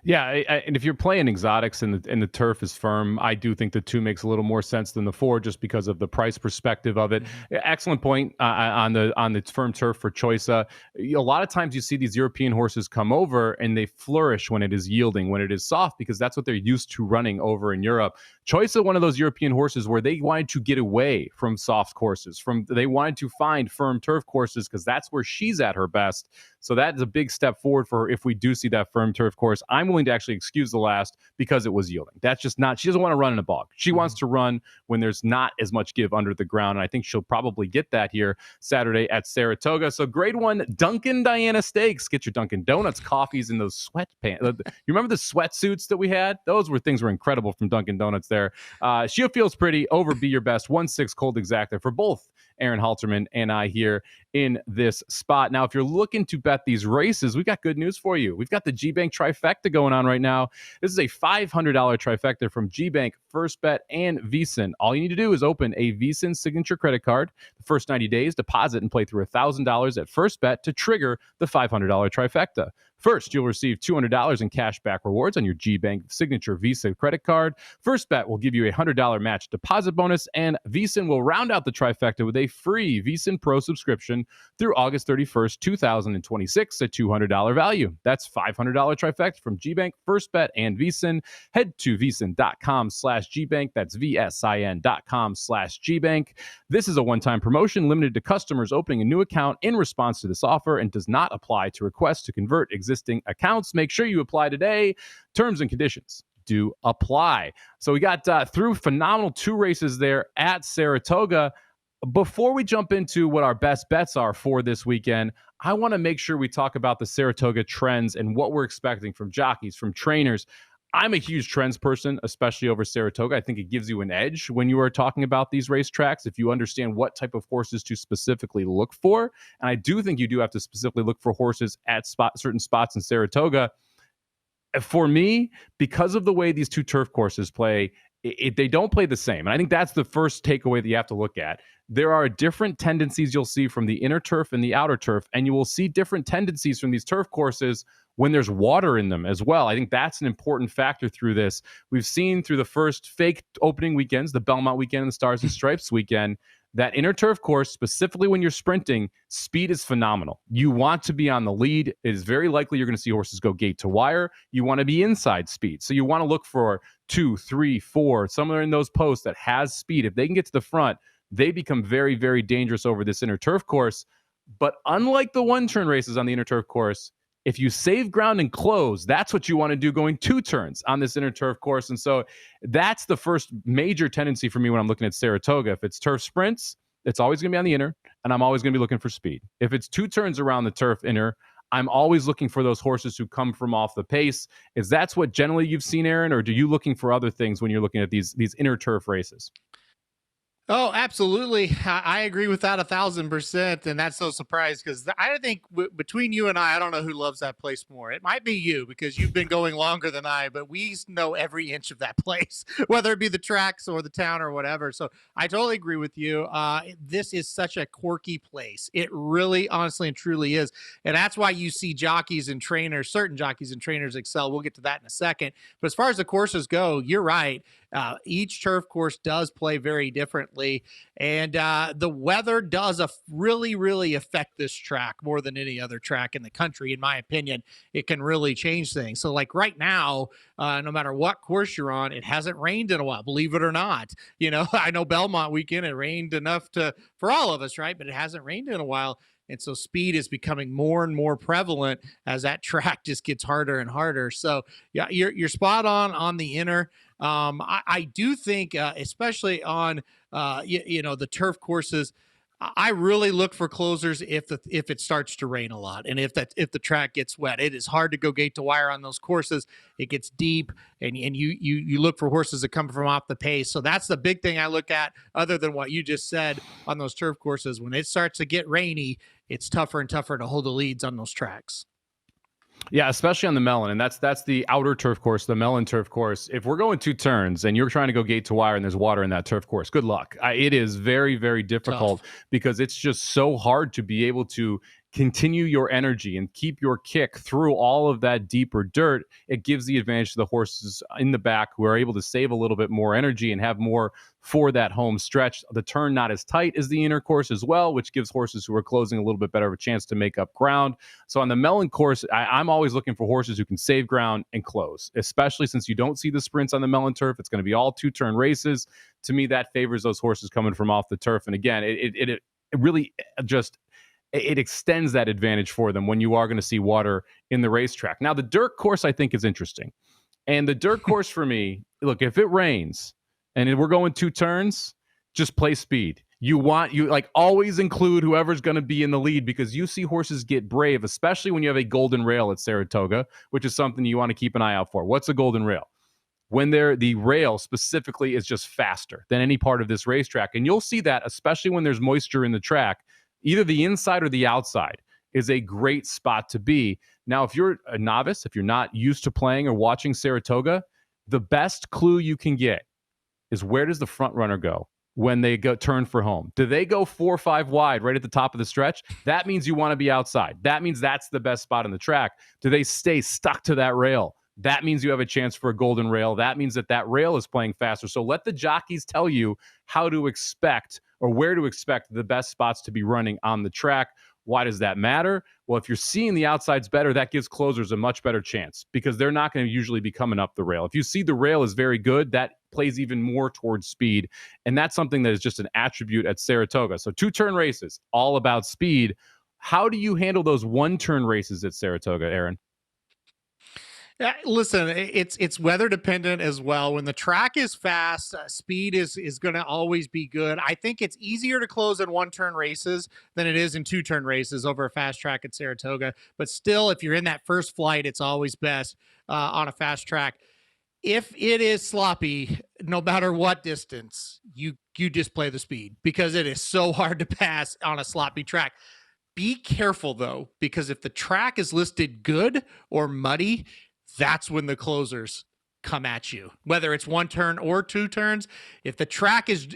B: Yeah, and if you're playing exotics and the turf is firm, I do think the 2 makes a little more sense than the 4 just because of the price perspective of it. Excellent point on the firm turf for Choica. A lot of times you see these European horses come over and they flourish when it is yielding, when it is soft, because that's what they're used to running over in Europe. Choica, one of those European horses where they wanted to get away from soft courses, they wanted to find firm turf courses because that's where she's at her best. So that is a big step forward for her if we do see that firm turf course. I'm willing to actually excuse the last because it was yielding. That's just not, she doesn't want to run in a bog. She wants to run when there's not as much give under the ground. And I think she'll probably get that here Saturday at Saratoga. So grade 1, Dunkin' Diana Stakes. Get your Dunkin' Donuts, coffees, and those sweatpants. You remember the sweatsuits that we had? Those were things were incredible from Dunkin' Donuts there. She Feels Pretty over Be Your Best. 1-6 cold exacta for both Aaron Halterman and I here in this spot. Now, if you're looking to bet these races, we've got good news for you. We've got the G-Bank trifecta going on right now. This is a $500 trifecta from G-Bank, First Bet, and VSiN. All you need to do is open a VSiN signature credit card. The first 90 days, deposit and play through $1,000 at First Bet to trigger the $500 trifecta. First, you'll receive $200 in cash back rewards on your G-Bank signature Visa credit card. First Bet will give you a $100 match deposit bonus, and VSiN will round out the trifecta with a free VSiN Pro subscription through August 31st, 2026 at $200 value. That's $500 trifecta from G-Bank, First Bet, and VSiN. Head to vsin.com/Gbank. That's VSIN.com/Gbank. This is a one-time promotion limited to customers opening a new account in response to this offer and does not apply to requests to convert existing accounts. Make sure you apply today. Terms and conditions do apply. So we got through phenomenal 2 races there at Saratoga. Before we jump into what our best bets are for this weekend, I want to make sure we talk about the Saratoga trends and what we're expecting from jockeys, from trainers. I'm a huge trends person, especially over Saratoga. I think it gives you an edge when you are talking about these racetracks if you understand what type of horses to specifically look for. And I do think you do have to specifically look for horses at certain spots in Saratoga. For me, because of the way these 2 turf courses play, they don't play the same. And I think that's the first takeaway that you have to look at. There are different tendencies you'll see from the inner turf and the outer turf, and you will see different tendencies from these turf courses when there's water in them as well. I think that's an important factor through this. We've seen through the first fake opening weekends, the Belmont weekend and the Stars and Stripes weekend, that inner turf course, specifically when you're sprinting, speed is phenomenal. You want to be on the lead. It is very likely you're going to see horses go gate to wire. You want to be inside speed. So you want to look for 2, 3, 4, somewhere in those posts that has speed. If they can get to the front, they become very, very dangerous over this inner turf course. But unlike the one-turn races on the inner turf course, if you save ground and close, that's what you want to do going 2 turns on this inner turf course. And so that's the first major tendency for me when I'm looking at Saratoga. If it's turf sprints, it's always going to be on the inner, and I'm always going to be looking for speed. If it's 2 turns around the turf inner, I'm always looking for those horses who come from off the pace. Is that's what generally you've seen, Aaron, or do you looking for other things when you're looking at these inner turf races?
C: Oh, absolutely. I agree with that 1,000%. And that's so surprised because I think between you and I don't know who loves that place more. It might be you because you've been going longer than I, but we know every inch of that place, whether it be the tracks or the town or whatever. So I totally agree with you. This is such a quirky place. It really, honestly, and truly is. And that's why you see jockeys and trainers, certain jockeys and trainers excel. We'll get to that in a second. But as far as the courses go, you're right. Each turf course does play very differently, and the weather does really, really affect this track more than any other track in the country. In my opinion, it can really change things. So like right now, no matter what course you're on, it hasn't rained in a while, believe it or not. You know, I know Belmont weekend, it rained enough for all of us, right? But it hasn't rained in a while. And so speed is becoming more and more prevalent as that track just gets harder and harder. So yeah, you're spot on the inner. I do think, especially on the turf courses, I really look for closers if it starts to rain a lot and if the track gets wet. It is hard to go gate to wire on those courses. It gets deep, and you look for horses that come from off the pace. So that's the big thing I look at, other than what you just said on those turf courses. When it starts to get rainy, it's tougher and tougher to hold the leads on those tracks.
B: Yeah, especially on the Mellon, and that's the outer turf course, the Mellon turf course. If we're going 2 turns and you're trying to go gate to wire and there's water in that turf course, good luck. It is very, very difficult because it's just so hard to be able to continue your energy and keep your kick through all of that deeper dirt. It gives the advantage to the horses in the back who are able to save a little bit more energy and have more for that home stretch. The turn not as tight as the inner course as well, which gives horses who are closing a little bit better of a chance to make up ground. So on the Mellon course, I'm always looking for horses who can save ground and close, especially since you don't see the sprints on the Mellon turf. It's going to be all 2-turn races. To me, that favors those horses coming from off the turf. And again, it really just it extends that advantage for them when you are going to see water in the racetrack. Now, the dirt course I think is interesting. And the dirt course for me, look, if it rains and we're going 2 turns, just play speed. You always include whoever's going to be in the lead because you see horses get brave, especially when you have a golden rail at Saratoga, which is something you want to keep an eye out for. What's a golden rail? When the rail specifically is just faster than any part of this racetrack. And you'll see that, especially when there's moisture in the track. Either the inside or the outside is a great spot to be. Now, if you're a novice, if you're not used to playing or watching Saratoga, the best clue you can get is where does the front runner go when they go turn for home? Do they go 4 or 5 wide right at the top of the stretch? That means you want to be outside. That means that's the best spot on the track. Do they stay stuck to that rail? That means you have a chance for a golden rail. That means that rail is playing faster. So let the jockeys tell you how to expect or where to expect the best spots to be running on the track. Why does that matter? Well, if you're seeing the outsides better, that gives closers a much better chance because they're not going to usually be coming up the rail. If you see the rail is very good, that plays even more towards speed. And that's something that is just an attribute at Saratoga. So 2-turn races, all about speed. How do you handle those 1-turn races at Saratoga, Aaron?
C: Yeah, listen, it's weather dependent as well. When the track is fast, speed is going to always be good. I think it's easier to close in 1-turn races than it is in 2-turn races over a fast track at Saratoga. But still, if you're in that first flight, it's always best on a fast track. If it is sloppy, no matter what distance, you just play the speed because it is so hard to pass on a sloppy track. Be careful, though, because if the track is listed good or muddy, that's when the closers come at you, whether it's 1 turn or 2 turns. If the track is,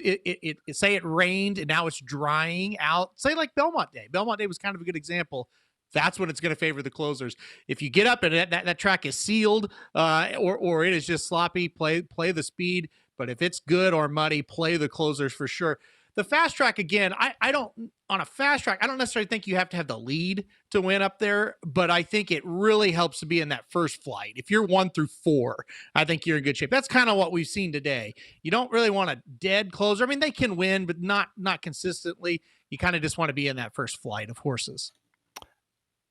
C: say it rained and now it's drying out, say like Belmont Day. Belmont Day was kind of a good example. that's when it's going to favor the closers. If you get up and that track is sealed, or it is just sloppy, play the speed. But if it's good or muddy, play the closers for sure. The fast track, again, I don't, on a fast track, I don't necessarily think you have to have the lead to win up there, but I think it really helps to be in that first flight. If you're 1 through 4, I think you're in good shape. That's kind of what we've seen today. You don't really want a dead closer. I mean, they can win, but not consistently. You kind of just want to be in that first flight of horses.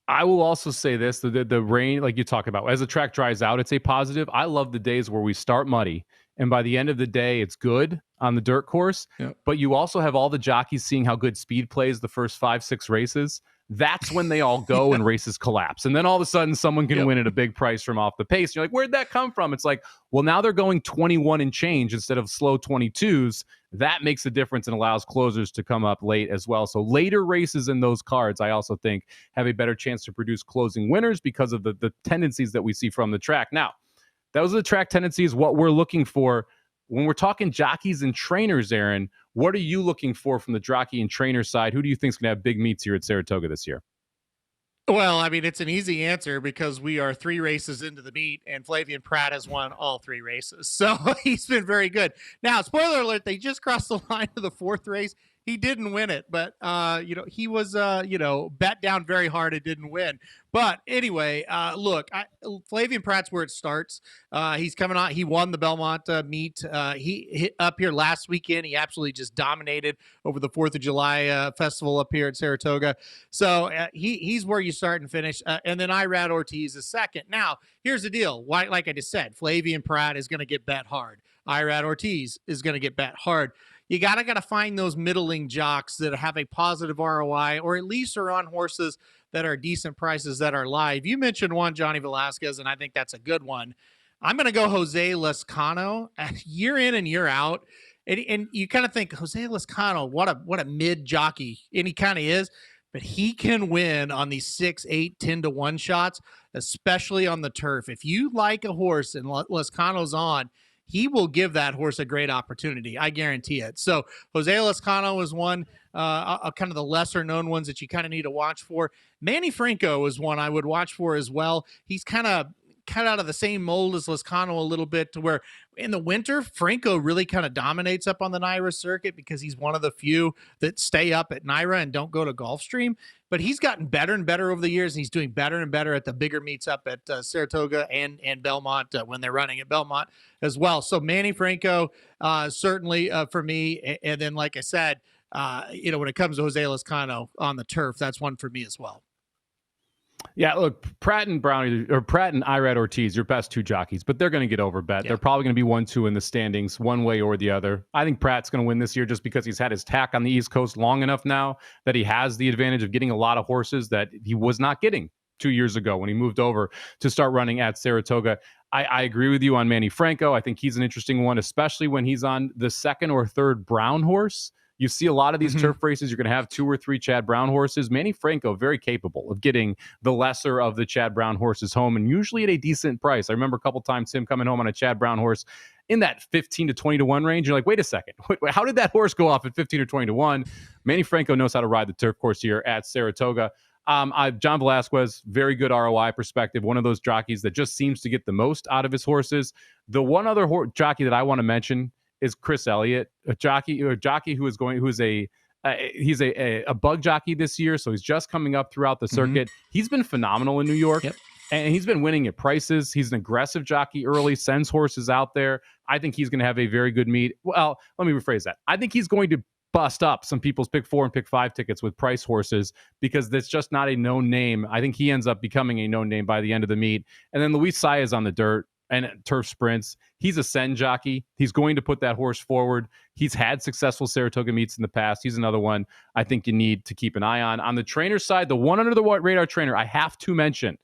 B: I will also say this, the rain, like you talk about, as the track dries out, it's a positive. I love the days where we start muddy, and by the end of the day, it's good on the dirt course. Yep. But you also have all the jockeys seeing how good speed plays the first 5-6 races. That's when they all go and races collapse. And then all of a sudden, someone can win at a big price from off the pace. You're like, where'd that come from? It's like, well, now they're going 21 and change instead of slow 22s. That makes a difference and allows closers to come up late as well. So later races in those cards, I also think, have a better chance to produce closing winners because of the tendencies that we see from the track. Now, those are the track tendencies, what we're looking for. When we're talking jockeys and trainers, Aaron, what are you looking for from the jockey and trainer side? Who do you think is going to have big meets here at Saratoga this year?
C: Well, I mean, it's an easy answer because we are 3 races into the meet, and Flavien Prat has won all 3 races. So he's been very good. Now, spoiler alert, they just crossed the line to the 4th race. He didn't win it, but, he was, bet down very hard. It didn't win. But anyway, look, Flavien Prat's where it starts. He's coming on. He won the Belmont meet. He hit up here last weekend. He absolutely just dominated over the 4th of July festival up here at Saratoga. So he's where you start and finish. And then Irad Ortiz is second. Now, here's the deal. Like I just said, Flavien Prat is going to get bet hard. Irad Ortiz is going to get bet hard. You gotta find those middling jocks that have a positive ROI, or at least are on horses that are decent prices that are live. You mentioned one, Johnny Velasquez, and I think that's a good one. I'm going to go Jose Lezcano. Year in and year out, and you kind of think Jose Lezcano, what a mid jockey, and he kind of is, but he can win on these 6, 8, 10 to 1 shots, especially on the turf. If you like a horse and Lezcano's on, he will give that horse a great opportunity. I guarantee it. So Jose Lezcano is one of kind of the lesser known ones that you kind of need to watch for. Manny Franco is one I would watch for as well. He's kind of cut out of the same mold as Lezcano a little bit, to where in the winter, Franco really kind of dominates up on the NYRA circuit because he's one of the few that stay up at NYRA and don't go to Gulfstream. But he's gotten better and better over the years, and he's doing better and better at the bigger meets up at Saratoga and Belmont when they're running at Belmont as well. So Manny Franco, certainly for me. And then, like I said, when it comes to Jose Lezcano on the turf, that's one for me as well.
B: Yeah, look, Prat and Irad Ortiz, your best 2 jockeys, but they're going to get over bet. Yeah. They're probably going to be 1-2 in the standings, one way or the other. I think Prat's going to win this year just because he's had his tack on the East Coast long enough now that he has the advantage of getting a lot of horses that he was not getting 2 years ago when he moved over to start running at Saratoga. I agree with you on Manny Franco. I think he's an interesting one, especially when he's on the 2nd or 3rd brown horse. You see a lot of these turf races, you're going to have 2 or 3 Chad Brown horses. Manny Franco, very capable of getting the lesser of the Chad Brown horses home, and usually at a decent price. I remember a couple times him coming home on a Chad Brown horse in that 15 to 20 to 1 range. You're like, wait a second, how did that horse go off at 15 or 20 to 1? Manny Franco knows how to ride the turf course here at Saratoga. John Velasquez, very good ROI perspective. One of those jockeys that just seems to get the most out of his horses. The one other jockey that I want to mention is Chris Elliott, a jockey who is he's a bug jockey this year, so he's just coming up throughout the circuit. He's been phenomenal in New York, and he's been winning at prices. He's an aggressive jockey early, sends horses out there. I think he's going to have a very good meet. Well, let me rephrase that. I think he's going to bust up some people's pick 4 and pick 5 tickets with price horses because that's just not a known name. I think he ends up becoming a known name by the end of the meet. And then Luis Saez on the dirt and turf sprints. He's a send jockey. He's going to put that horse forward. He's had successful Saratoga meets in the past. He's another one I think you need to keep an eye on. On the trainer side, the one under the radar trainer I have to mention,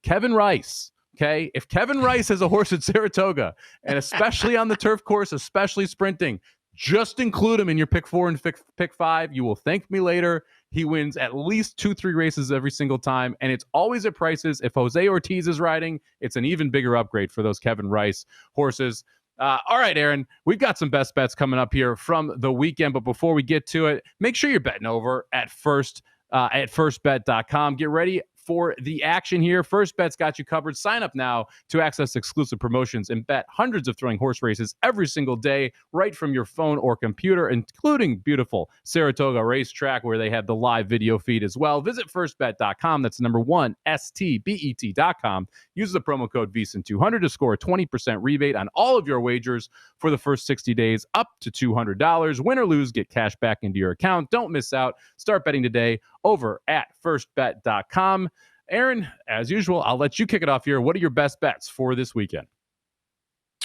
B: Kevin Rice. Okay, if Kevin Rice has a horse at Saratoga, and especially on the turf course, especially sprinting, just include him in your pick 4 and pick 5. You will thank me later. He wins at least 2-3 races every single time, and it's always at prices. If Jose Ortiz is riding, it's an even bigger upgrade for those Kevin Rice horses. All right, Aaron, we've got some best bets coming up here from the weekend, but before we get to it, make sure you're betting over at firstbet.com. Get ready for the action here. First Bet's got you covered. Sign up now to access exclusive promotions and bet hundreds of thrilling horse races every single day right from your phone or computer, including beautiful Saratoga racetrack where they have the live video feed as well. Visit firstbet.com. That's number one, STBET.com. Use the promo code VSiN200 to score a 20% rebate on all of your wagers for the first 60 days up to $200. Win or lose, get cash back into your account. Don't miss out. Start betting today over at firstbet.com. Aaron, as usual, I'll let you kick it off here. What are your best bets for this weekend?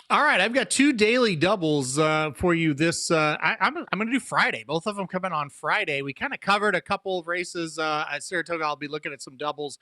C: All right, I've got two daily doubles for you. I'm going to do Friday. Both of them coming on Friday. We kind of covered a couple of races at Saratoga. I'll be looking at some doubles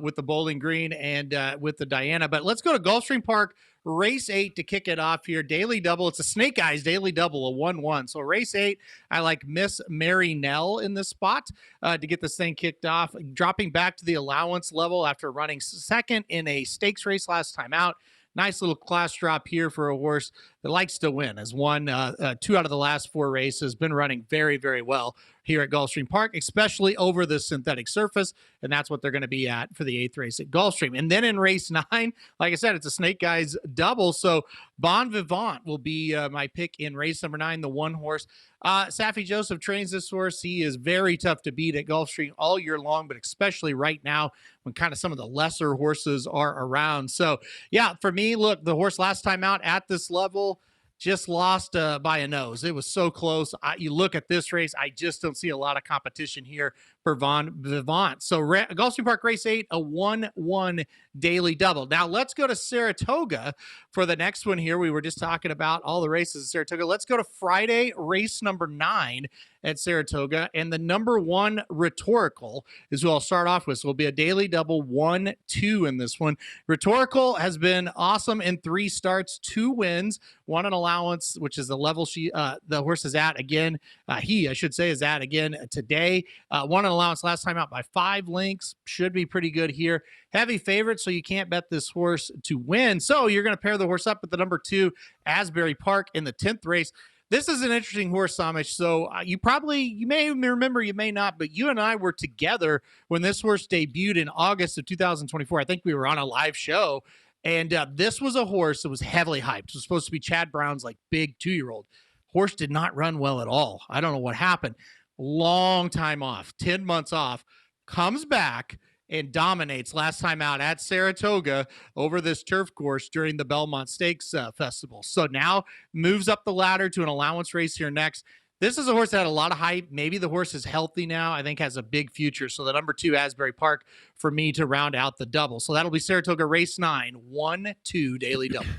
C: with the Bowling Green and with the Diana. But let's go to Gulfstream Park, race 8 to kick it off here. Daily double. It's a Snake Eyes daily double, a 1-1. So race 8, I like Miss Mary Nell in this spot to get this thing kicked off. Dropping back to the allowance level after running second in a stakes race last time out. Nice little class drop here for a horse that likes to win. Has won 2 out of the last 4 races. Been running very, very well here at Gulfstream Park, especially over the synthetic surface. And that's what they're going to be at for the 8th race at Gulfstream. And then in race 9, like I said, it's a Snake Eyes double. So Bon Vivant will be my pick in race number 9, the 1 horse. Safi Joseph trains this horse. He is very tough to beat at Gulfstream all year long, but especially right now when kind of some of the lesser horses are around. So, yeah, for me, look, the horse last time out at this level just lost by a nose. It was so close. You look at this race, I just don't see a lot of competition here for Bon Vivant. So Gulfstream Park race 8, a 1-1 daily double. Now let's go to Saratoga for the next one here. We were just talking about all the races at Saratoga. Let's go to Friday, race number 9 at Saratoga. And the number 1 Rhetorical is who I'll start off with. So it'll be a daily double 1-2 in this one. Rhetorical has been awesome in 3 starts, 2 wins, 1 an allowance, which is the level the horse is at again. I should say, is at again today. 1 an allowance last time out by 5 lengths. Should be pretty good here. Heavy favorite, so you can't bet this horse to win. So you're going to pair the horse up with the number 2 Asbury Park in the 10th race. This is an interesting horse, Somich. So you may remember, you may not, but you and I were together when this horse debuted in August of 2024. I think we were on a live show, and this was a horse that was heavily hyped. It was supposed to be Chad Brown's like big 2-year-old. Horse did not run well at all. I don't know what happened. Long time off, 10 months off, comes back and dominates last time out at Saratoga over this turf course during the Belmont Stakes Festival. So now moves up the ladder to an allowance race here next. This is a horse that had a lot of hype. Maybe the horse is healthy now. I think has a big future. So the number 2 Asbury Park for me to round out the double. So that'll be Saratoga race 9, 1-2 daily double.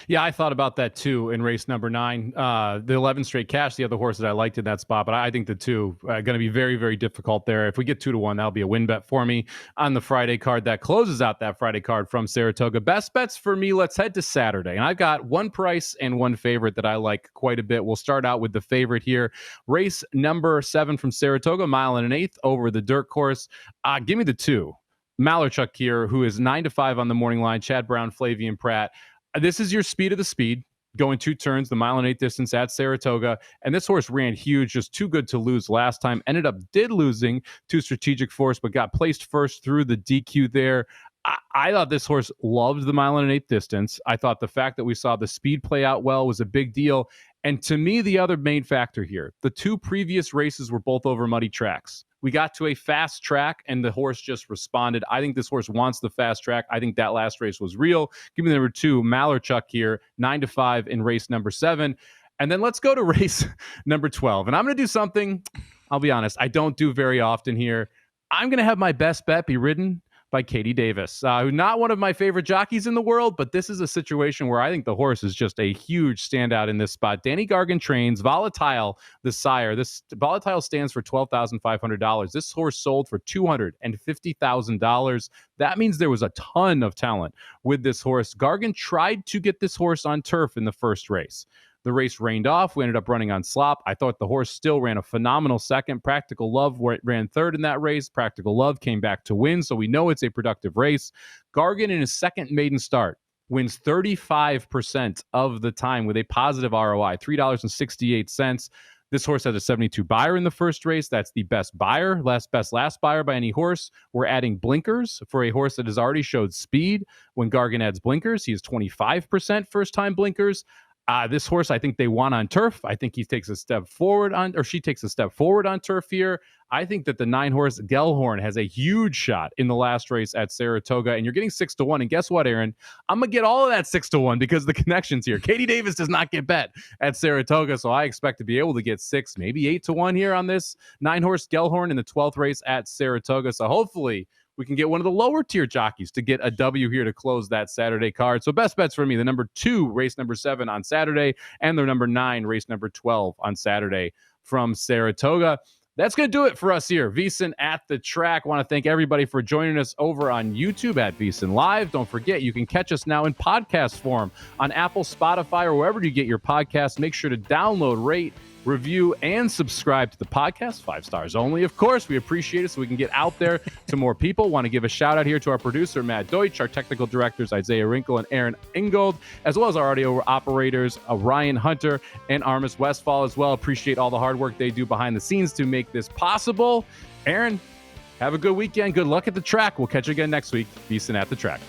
B: Yeah, I thought about that too in race number 9. The 11 straight cash, the other horse that I liked in that spot, but I think the 2 are going to be very, very difficult there. If we get 2-1, that'll be a win bet for me on the Friday card. That closes out that Friday card from Saratoga. Best bets for me, let's head to Saturday. And I've got 1 price and 1 favorite that I like quite a bit. We'll start out with the favorite here. Race number 7 from Saratoga, 1 1/8 over the dirt course. Give me the 2. Malarchuk here, who is 9-5 on the morning line. Chad Brown, Flavian Pratt. This is your speed of the speed, going 2 turns, the 1 1/8 distance at Saratoga. And this horse ran huge, just too good to lose last time. Did losing to Strategic Force, but got placed first through the DQ there. I thought this horse loved the 1 1/8 distance. I thought the fact that we saw the speed play out well was a big deal. And to me, the other main factor here, the 2 previous races were both over muddy tracks. We got to a fast track, and the horse just responded. I think this horse wants the fast track. I think that last race was real. Give me the number 2, Malarchuk here, 9-5 in race number 7. And then let's go to race number 12. And I'm going to do something, I'll be honest, I don't do very often here. I'm going to have my best bet be ridden by Katie Davis, who's not one of my favorite jockeys in the world, but this is a situation where I think the horse is just a huge standout in this spot. Danny Gargan trains Volatile, the sire. This Volatile stands for $12,500. This horse sold for $250,000. That means there was a ton of talent with this horse. Gargan tried to get this horse on turf in the first race. The race rained off. We ended up running on slop. I thought the horse still ran a phenomenal second. Practical Love ran third in that race. Practical Love came back to win, so we know it's a productive race. Gargan in his second maiden start wins 35% of the time with a positive ROI, $3.68. This horse has a 72 buyer in the first race. That's the best buyer, last buyer by any horse. We're adding blinkers for a horse that has already showed speed. When Gargan adds blinkers, he is 25% first-time blinkers. This horse, I think they won on turf. I think he takes a step forward on, or she takes a step forward on turf here. I think that the 9-horse Gellhorn has a huge shot in the last race at Saratoga, and you're getting 6-1. And guess what, Aaron? I'm going to get all of that 6-1 because the connections here. Katie Davis does not get bet at Saratoga, so I expect to be able to get 6, maybe 8-1 here on this 9-horse Gellhorn in the 12th race at Saratoga. So hopefully we can get one of the lower tier jockeys to get a W here to close that Saturday card. So best bets for me, the number 2, race number 7 on Saturday, and the number 9, race number 12 on Saturday from Saratoga. That's going to do it for us here. VSiN at the Track. I want to thank everybody for joining us over on YouTube at VSiN Live. Don't forget, you can catch us now in podcast form on Apple, Spotify, or wherever you get your podcasts. Make sure to download, rate, review, and subscribe to the podcast. 5 stars only, of course. We appreciate it so we can get out there to more people. Want to give a shout out here to our producer, Matt Deutsch, our technical directors, Isaiah Wrinkle and Aaron Ingold, as well as our audio operators, Ryan Hunter and Armis Westfall as well. Appreciate all the hard work they do behind the scenes to make this possible. Aaron, have a good weekend. Good luck at the track. We'll catch you again next week. VSiN at the Track.